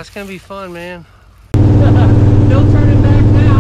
That's gonna be fun, man. No turning back now.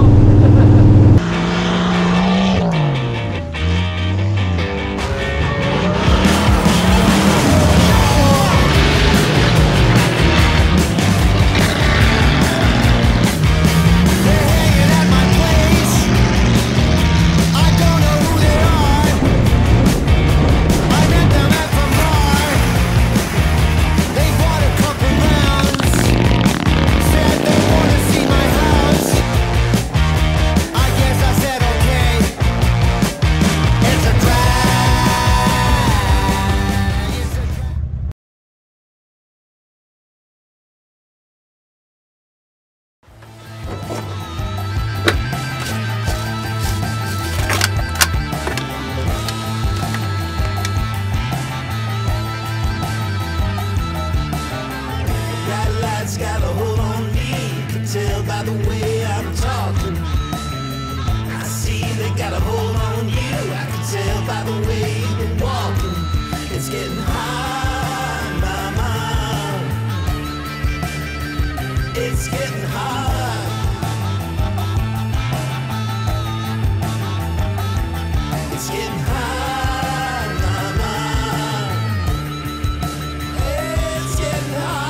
Got a hold on me, you can tell by the way I'm talking. I see they got a hold on you, I can tell by the way you've been walking. It's getting hot, mama. It's getting hot. It's getting hot, mama. It's getting hot.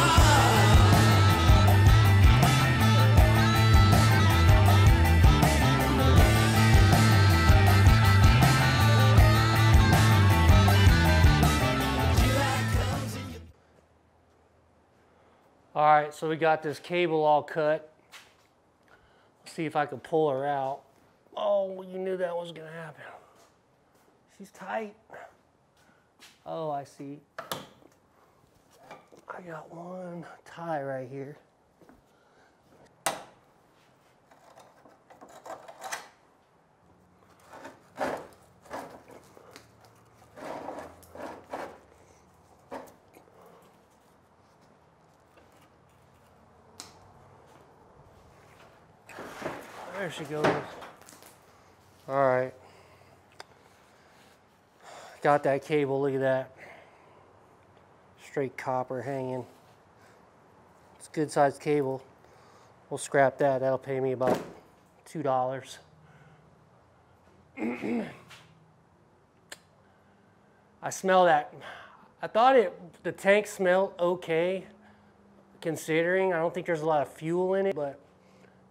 All right, so we got this cable all cut. Let's see if I can pull her out. Oh, you knew that was gonna happen. She's tight. Oh, I see. I got one tie right here. There she goes. All right. Got that cable, look at that. Straight copper hanging. It's a good sized cable. We'll scrap that. That'll pay me about $2. I smell that. I thought the tank smelled okay, considering I don't think there's a lot of fuel in it, but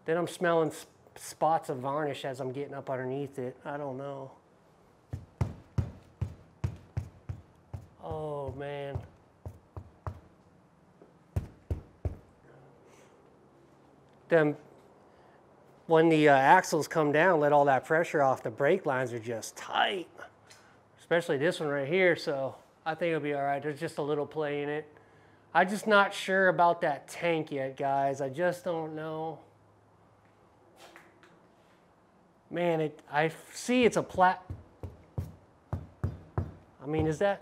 then I'm smelling spots of varnish as I'm getting up underneath it. I don't know. Oh man. Then when the axles come down, let all that pressure off, the brake lines are just tight. Especially this one right here, so I think it'll be all right. There's just a little play in it. I'm just not sure about that tank yet, guys. I just don't know. Man, I see it's a plat. I mean, is that?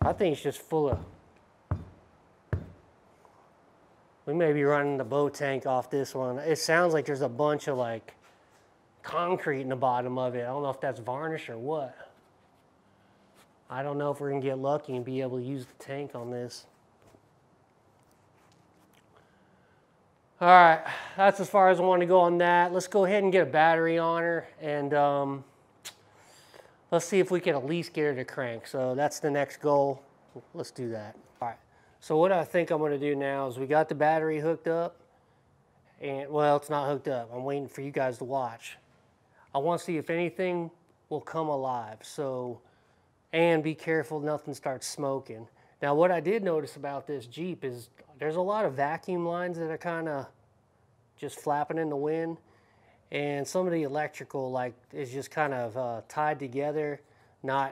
I think it's just full of. We may be running the boat tank off this one. It sounds like there's a bunch of like concrete in the bottom of it. I don't know if that's varnish or what. I don't know if we're gonna get lucky and be able to use the tank on this. All right, that's as far as I want to go on that. Let's go ahead and get a battery on her, and let's see if we can at least get her to crank. So that's the next goal. Let's do that. All right, so what I think I'm going to do now is we got the battery hooked up, and well, it's not hooked up. I'm waiting for you guys to watch. I want to see if anything will come alive. So, and be careful nothing starts smoking. Now, what I did notice about this Jeep is there's a lot of vacuum lines that are kind of just flapping in the wind, and some of the electrical is just kind of tied together, no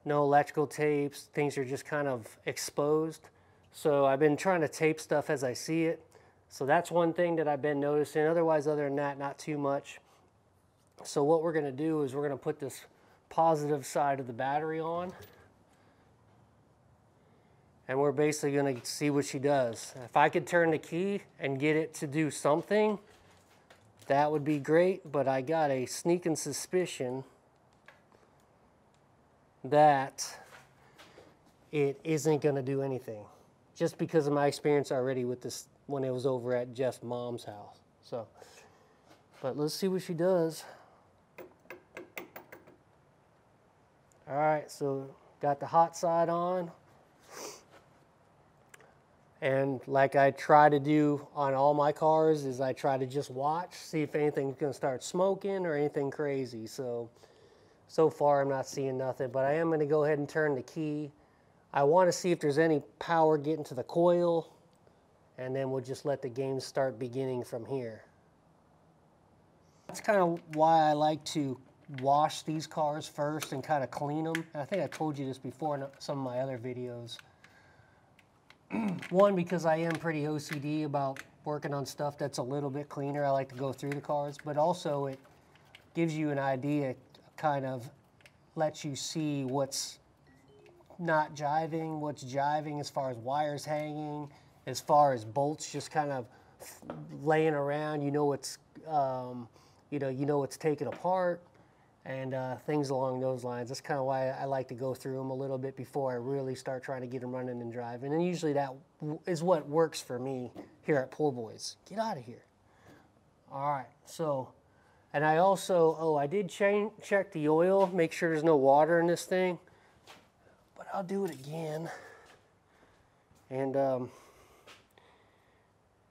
electrical tapes. Things are just kind of exposed. So I've been trying to tape stuff as I see it. So that's one thing that I've been noticing. Otherwise, other than that, not too much. So what we're going to do is we're going to put this positive side of the battery on. And we're basically going to see what she does. If I could turn the key and get it to do something, that would be great. But I got a sneaking suspicion that it isn't going to do anything. Just because of my experience already with this when it was over at Jeff's mom's house. So, but let's see what she does. All right, so got the hot side on. And like I try to do on all my cars is I try to just watch, see if anything's going to start smoking or anything crazy. So far I'm not seeing nothing, but I am going to go ahead and turn the key. I want to see if there's any power getting to the coil, and then we'll just let the game start beginning from here. That's kind of why I like to wash these cars first and kind of clean them. And I think I told you this before in some of my other videos. One, because I am pretty OCD about working on stuff that's a little bit cleaner. I like to go through the cars, but also it gives you an idea, kind of lets you see what's not jiving, what's jiving as far as wires hanging, as far as bolts just kind of laying around. You know what's what's taken apart, and things along those lines. That's kind of why I like to go through them a little bit before I really start trying to get them running and driving. And usually that is what works for me here at Poor Boys. Get out of here. All right, so, and I also, I did check the oil, make sure there's no water in this thing, but I'll do it again. And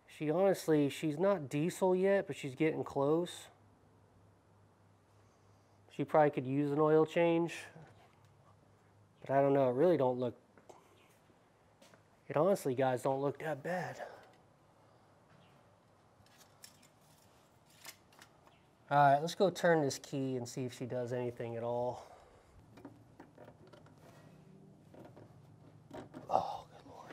she's not diesel yet, but she's getting close. She probably could use an oil change, but I don't know, it really don't look, it honestly, guys, don't look that bad. All right, let's go turn this key and see if she does anything at all. Oh, good Lord.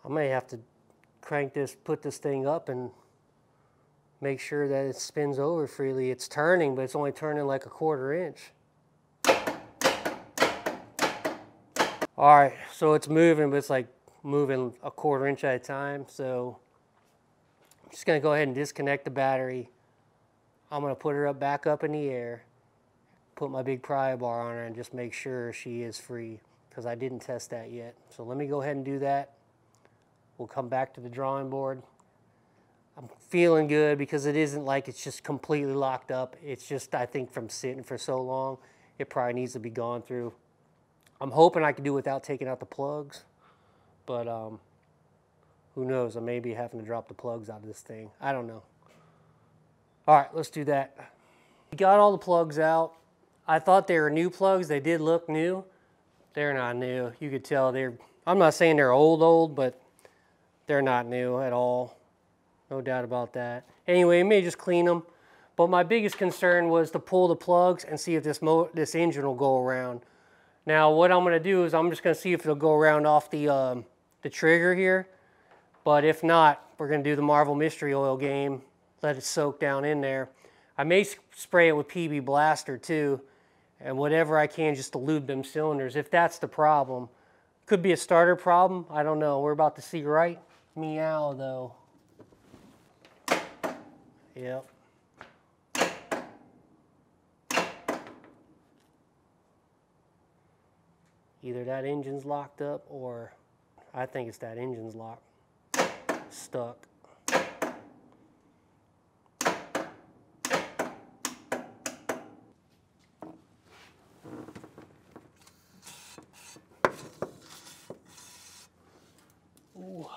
I may have to crank this, put this thing up and make sure that it spins over freely. It's turning, but it's only turning like a 1/4 inch. All right, so it's moving, but it's like moving a 1/4 inch at a time. So I'm just gonna go ahead and disconnect the battery. I'm gonna put her back up in the air, put my big pry bar on her, and just make sure she is free, because I didn't test that yet. So let me go ahead and do that. We'll come back to the drawing board. I'm feeling good because it isn't like it's just completely locked up. It's just, I think from sitting for so long, it probably needs to be gone through. I'm hoping I can do it without taking out the plugs, but who knows? I may be having to drop the plugs out of this thing. I don't know. All right, let's do that. We got all the plugs out. I thought they were new plugs. They did look new. They're not new. You could tell I'm not saying they're old, but they're not new at all. No doubt about that. Anyway, I may just clean them. But my biggest concern was to pull the plugs and see if this engine will go around. Now, what I'm going to do is I'm just going to see if it'll go around off the trigger here. But if not, we're going to do the Marvel Mystery Oil game. Let it soak down in there. I may spray it with PB Blaster too, and whatever I can just to lube them cylinders, if that's the problem. Could be a starter problem. I don't know. We're about to see, right? Meow, though. Yep. Either that engine's locked up, or I think it's that engine's locked. Stuck. Ooh.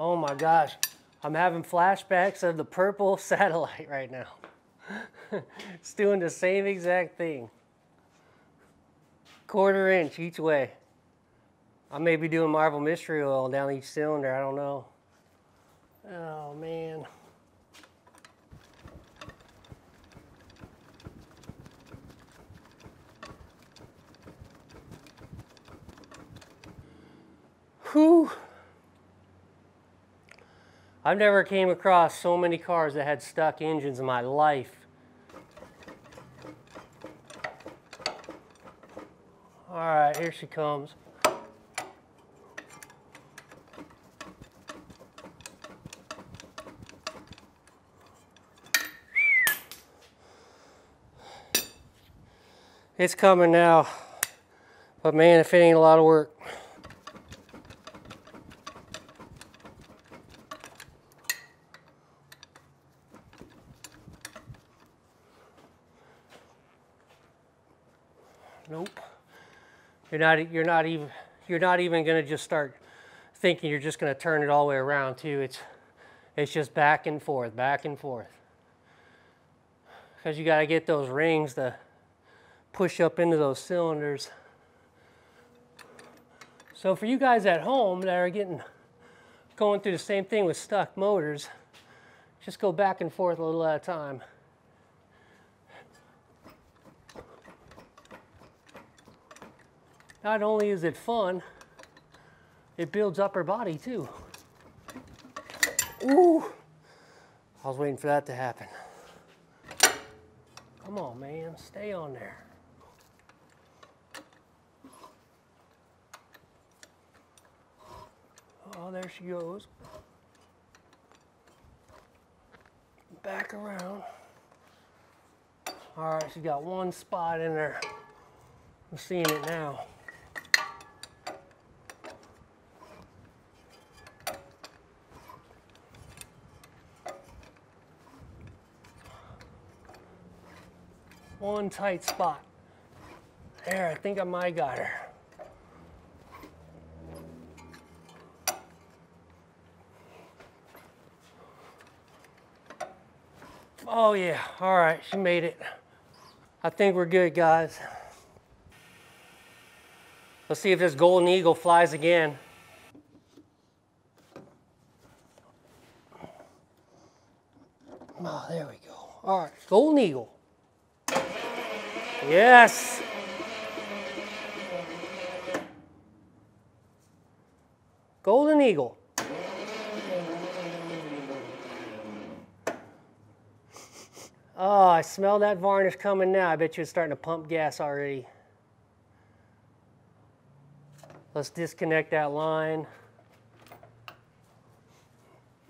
Oh my gosh, I'm having flashbacks of the purple satellite right now. It's doing the same exact thing. 1/4 inch each way. I may be doing Marvel Mystery Oil down each cylinder, I don't know. Oh man. Whew. I've never came across so many cars that had stuck engines in my life. All right, here she comes. It's coming now, but man, if it ain't a lot of work. Nope. You're not even gonna just start thinking you're just gonna turn it all the way around too. It's just back and forth, back and forth. Because you gotta get those rings to push up into those cylinders. So for you guys at home that are going through the same thing with stuck motors, just go back and forth a little at a time. Not only is it fun, it builds upper body too. Ooh, I was waiting for that to happen. Come on, man, stay on there. Oh, there she goes. Back around. All right, she's got one spot in there. I'm seeing it now. One tight spot. There, I think I might got her. Oh yeah, all right, she made it. I think we're good, guys. Let's see if this golden eagle flies again. Oh, there we go. All right, golden eagle. Yes. Golden eagle. Oh, I smell that varnish coming now. I bet you it's starting to pump gas already. Let's disconnect that line.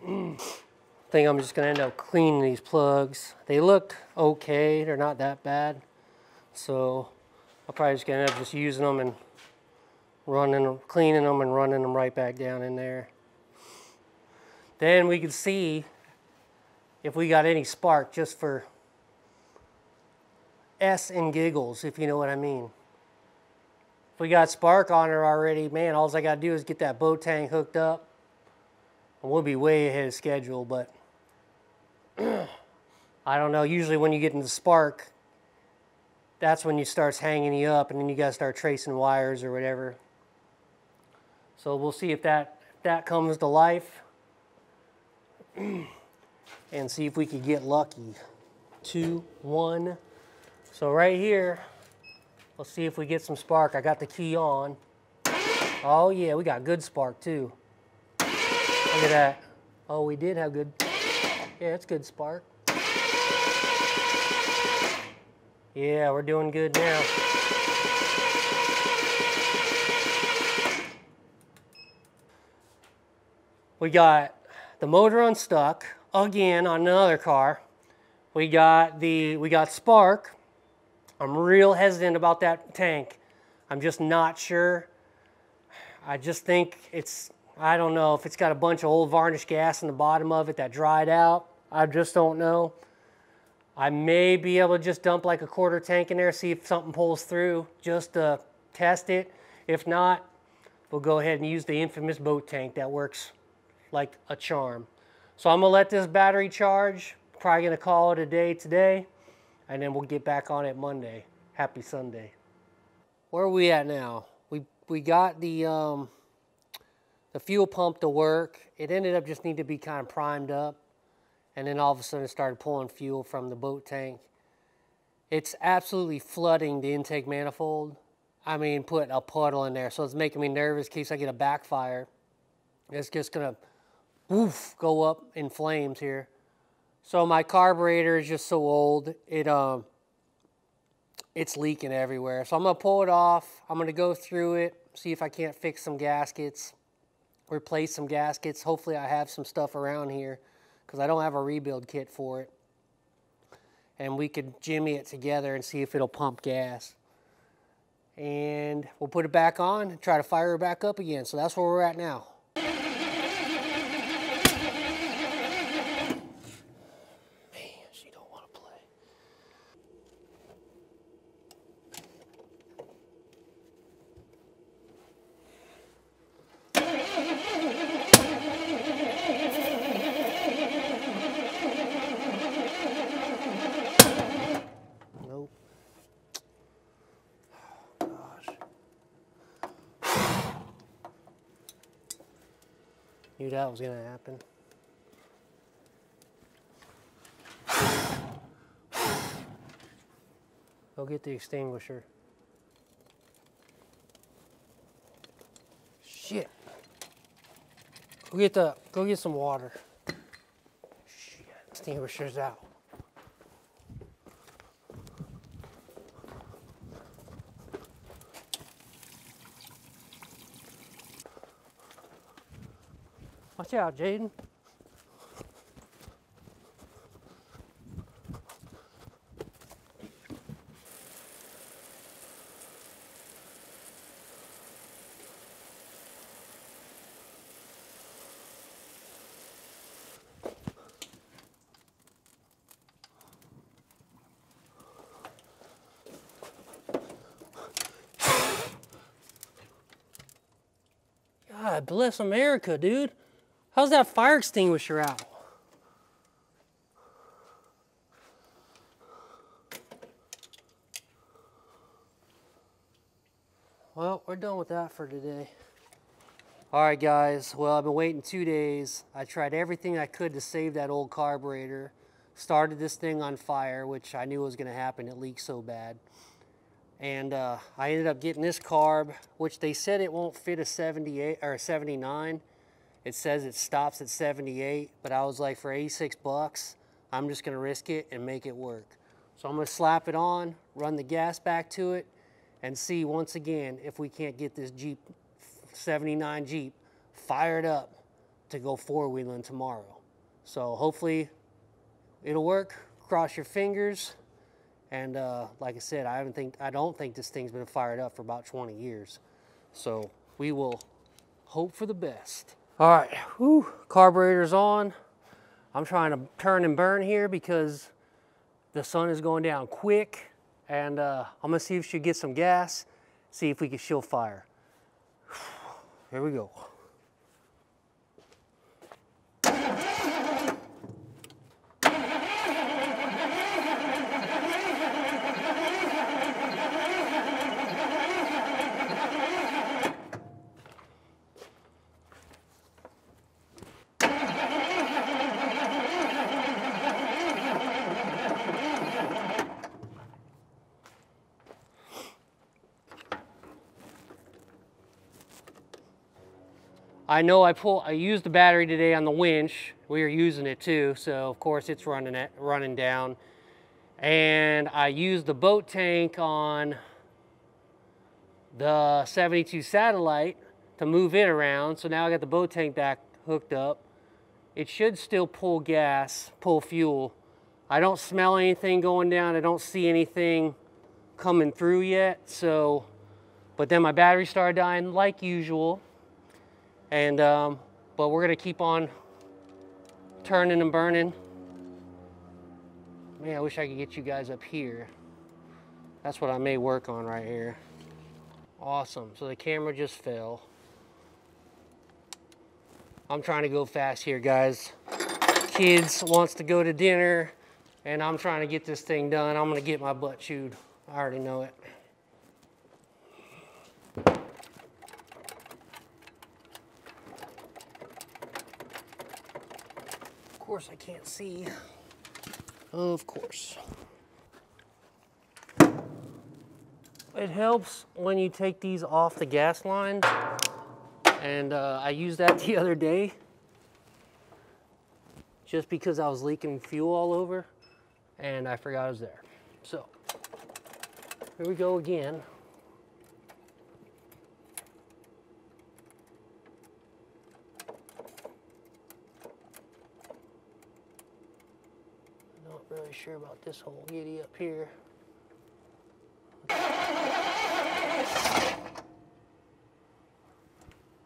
I think I'm just gonna end up cleaning these plugs. They look okay, they're not that bad. So I'll probably just gonna end up just using them and running them, cleaning them and running them right back down in there. Then we can see if we got any spark, just for S and giggles, if you know what I mean. If we got spark on her already, man, all I gotta do is get that boat tank hooked up and we'll be way ahead of schedule. But I don't know, usually when you get into spark, that's when it starts hanging you up and then you gotta start tracing wires or whatever. So we'll see if that comes to life and see if we can get lucky. 2, 1. So right here, let's see if we get some spark. I got the key on. Oh yeah, we got good spark too. Look at that. Oh, we did have good. Yeah, it's good spark. Yeah, we're doing good now. We got the motor unstuck again on another car. We got spark. I'm real hesitant about that tank. I'm just not sure. I just think I don't know if it's got a bunch of old varnish gas in the bottom of it that dried out. I just don't know. I may be able to just dump like a quarter tank in there, see if something pulls through, just to test it. If not, we'll go ahead and use the infamous boat tank that works like a charm. So I'm gonna let this battery charge. Probably gonna call it a day today, and then we'll get back on it Monday. Happy Sunday. Where are we at now? We got the fuel pump to work. It ended up just need to be kind of primed up, and then all of a sudden it started pulling fuel from the boat tank. It's absolutely flooding the intake manifold. put a puddle in there. So it's making me nervous in case I get a backfire. It's just gonna, woof, go up in flames here. So my carburetor is just so old, it's leaking everywhere. So I'm gonna pull it off. I'm gonna go through it, see if I can't fix some gaskets, replace some gaskets. Hopefully I have some stuff around here because I don't have a rebuild kit for it. And we could jimmy it together and see if it'll pump gas. And we'll put it back on and try to fire it back up again. So that's where we're at now. Knew that was gonna happen. Go get the extinguisher. Shit. Go get some water. Shit, extinguisher's out. Watch out, Jaden. God bless America, dude. How's that fire extinguisher out? Well, we're done with that for today. All right, guys. Well, I've been waiting 2 days. I tried everything I could to save that old carburetor. Started this thing on fire, which I knew was going to happen. It leaked so bad. And I ended up getting this carb, which they said it won't fit a 78 or a 79. It says it stops at 78, but I was like, for 86 bucks, I'm just gonna risk it and make it work. So I'm gonna slap it on, run the gas back to it, and see once again if we can't get this Jeep, 79 Jeep, fired up to go four-wheeling tomorrow. So hopefully it'll work. Cross your fingers. And like I said, I don't think this thing's been fired up for about 20 years. So we will hope for the best. All right, whew, carburetor's on. I'm trying to turn and burn here because the sun is going down quick. And I'm gonna see if she gets some gas, see if we can show fire. Here we go. I know I used the battery today on the winch. We were using it too, so of course it's running down. And I used the boat tank on the 72 satellite to move it around. So now I got the boat tank back hooked up. It should still pull gas, pull fuel. I don't smell anything going down. I don't see anything coming through yet. So, but then my battery started dying like usual. And, but we're gonna keep on turning and burning. Man, I wish I could get you guys up here. That's what I may work on right here. Awesome, so the camera just fell. I'm trying to go fast here, guys. Kids wants to go to dinner, and I'm trying to get this thing done. I'm gonna get my butt chewed. I already know it. Of course I can't see. Of course. it helps when you take these off the gas line, and I used that the other day just because I was leaking fuel all over and I forgot it was there. So here we go again. Not really sure about this whole giddy up here.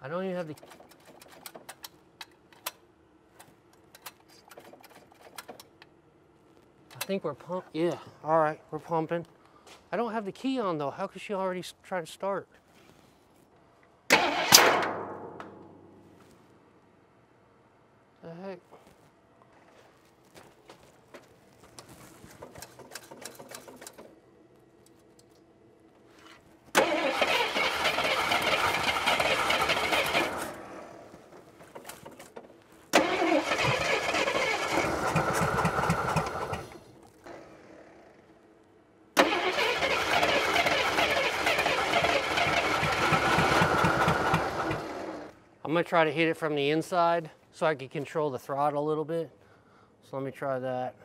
I don't even have the... I think we're pumping. Yeah, all right, we're pumping. I don't have the key on though. How could she already try to start? The heck? I'm gonna try to hit it from the inside so I can control the throttle a little bit. So let me try that.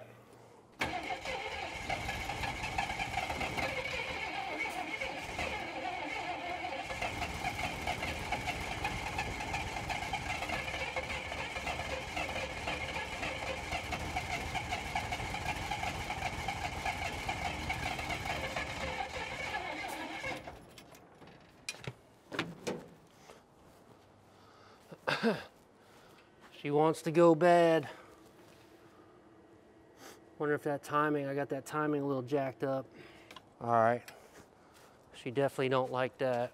She wants to go bad. Wonder if that timing, I got that timing a little jacked up. All right. She definitely don't like that.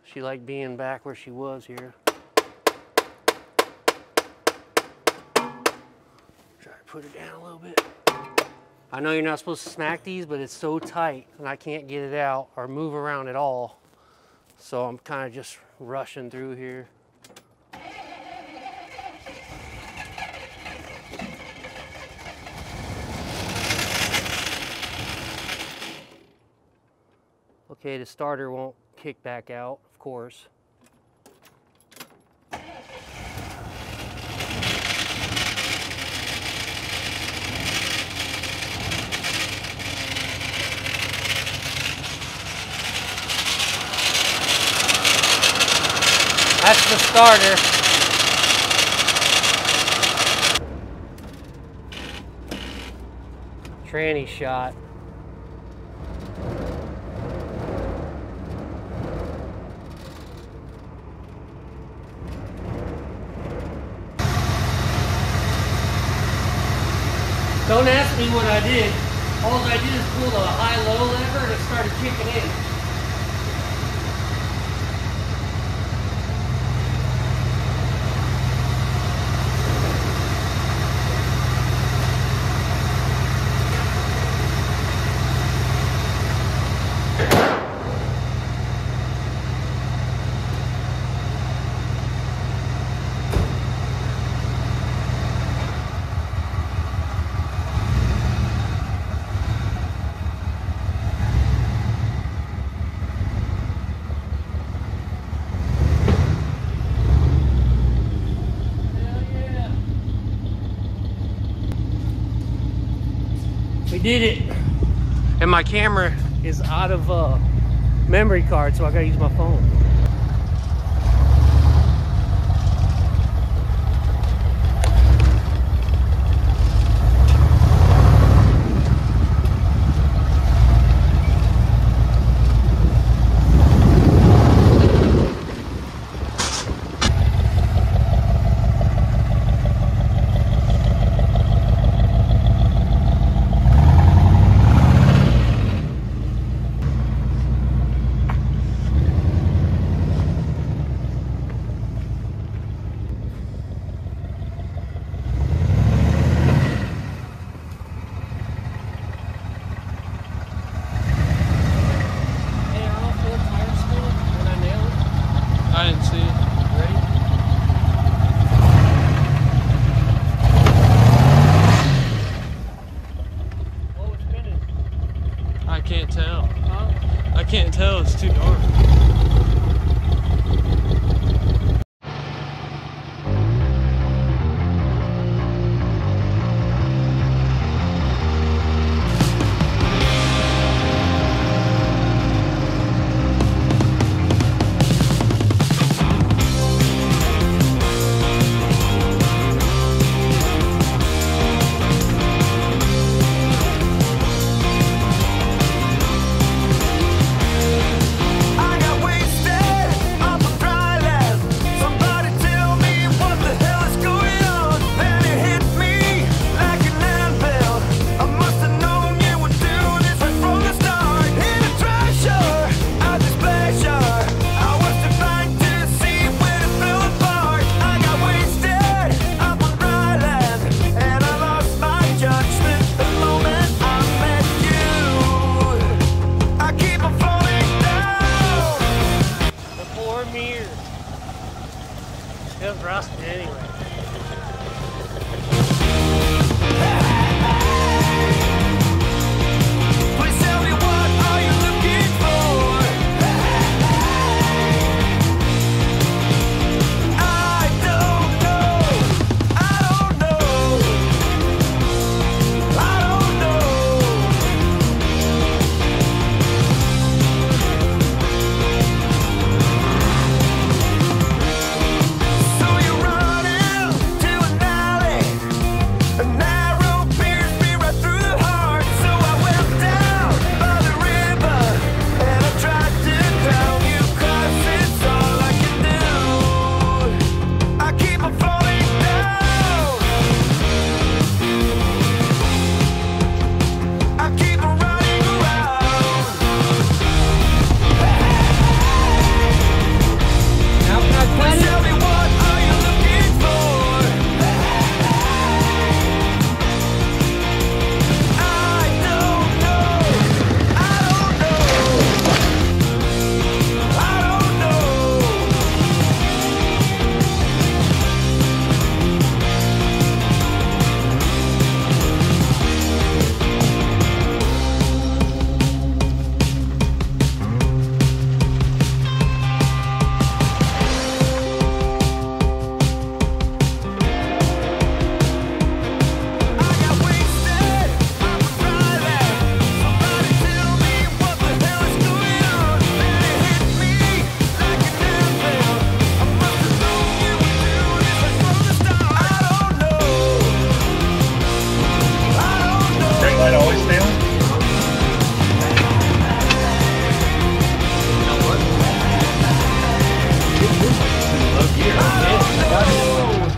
She liked being back where she was here. Try to put it down a little bit. I know you're not supposed to smack these, but it's so tight and I can't get it out or move around at all. So I'm kind of just rushing through here. Okay, the starter won't kick back out, of course. That's the starter. Tranny shot. Don't ask me what I did. All I did is pull the high-low lever and it started kicking in. We did it, and my camera is out of memory card, so I gotta use my phone. can't tell, it's too dark. It was rusted anyway.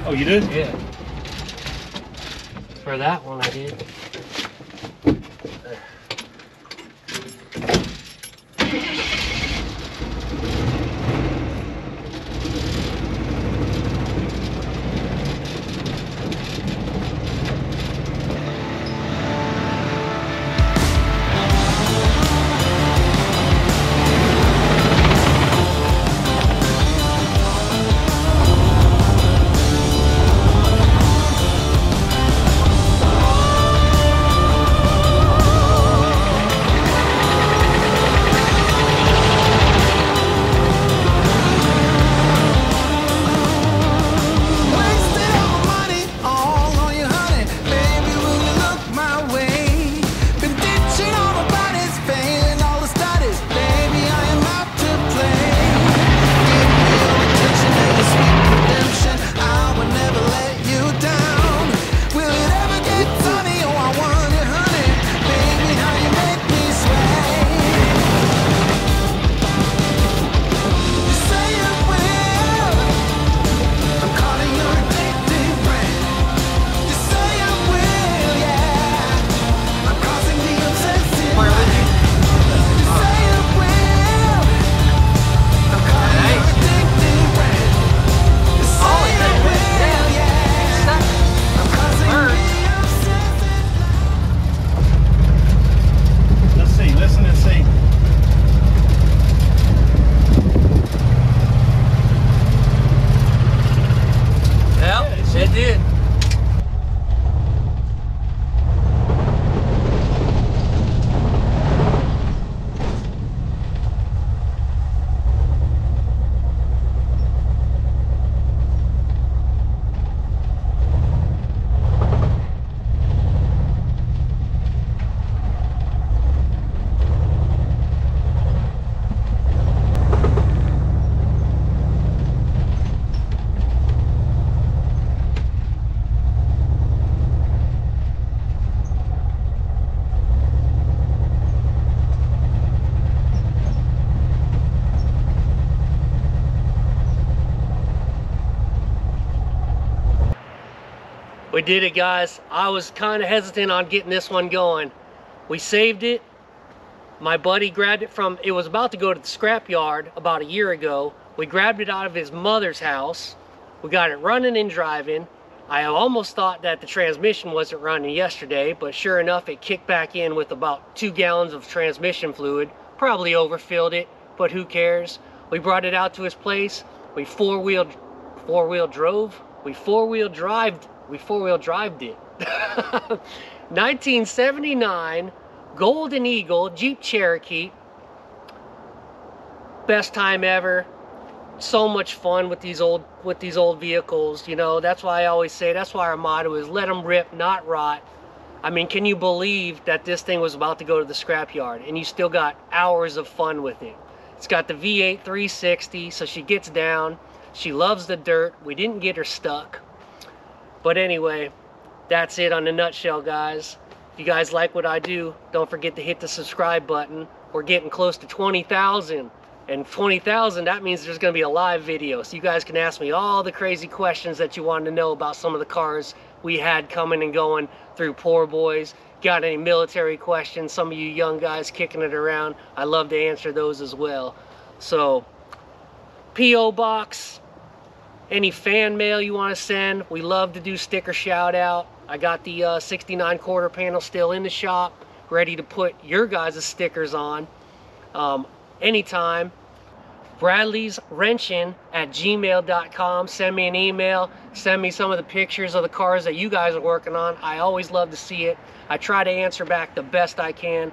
Oh, you did? Yeah. For that one I did. We did it, guys. I was kind of hesitant on getting this one going. We saved it. My buddy grabbed it from, it was about to go to the scrapyard about a year ago. We grabbed it out of his mother's house. We got it running and driving. I almost thought that the transmission wasn't running yesterday, but sure enough, it kicked back in with about 2 gallons of transmission fluid. Probably overfilled it, but who cares? We brought it out to his place. We four-wheel drived it. 1979 Golden Eagle Jeep Cherokee. Best time ever. So much fun with these old vehicles, you know. That's why I always say, that's why our motto is let them rip, not rot. I mean, can you believe that this thing was about to go to the scrapyard and you still got hours of fun with it? It's got the V8 360, so she gets down. She loves the dirt. We didn't get her stuck. But anyway, that's it on the nutshell, guys. If you guys like what I do, don't forget to hit the subscribe button. We're getting close to 20,000. And 20,000, that means there's going to be a live video. So you guys can ask me all the crazy questions that you want to know about some of the cars we had coming and going through Poor Boys. Got any military questions, some of you young guys kicking it around, I love to answer those as well. So, P.O. Box, any fan mail you want to send, we love to do sticker shout out. I got the 69 quarter panel still in the shop, ready to put your guys' stickers on anytime. Bradley'sWrenching@gmail.com. Send me an email. Send me some of the pictures of the cars that you guys are working on. I always love to see it. I try to answer back the best I can.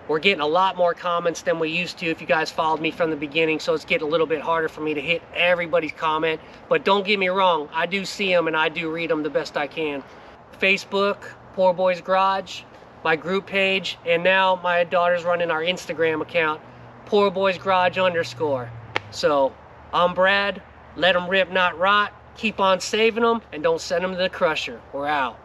We're getting a lot more comments than we used to if you guys followed me from the beginning, so it's getting a little bit harder for me to hit everybody's comment. But don't get me wrong, I do see them and I do read them the best I can. Facebook, Poor Boys Garage, my group page, and now my daughter's running our Instagram account, Poor Boys Garage _. So, I'm Brad. Let them rip, not rot. Keep on saving them, and don't send them to the crusher. We're out.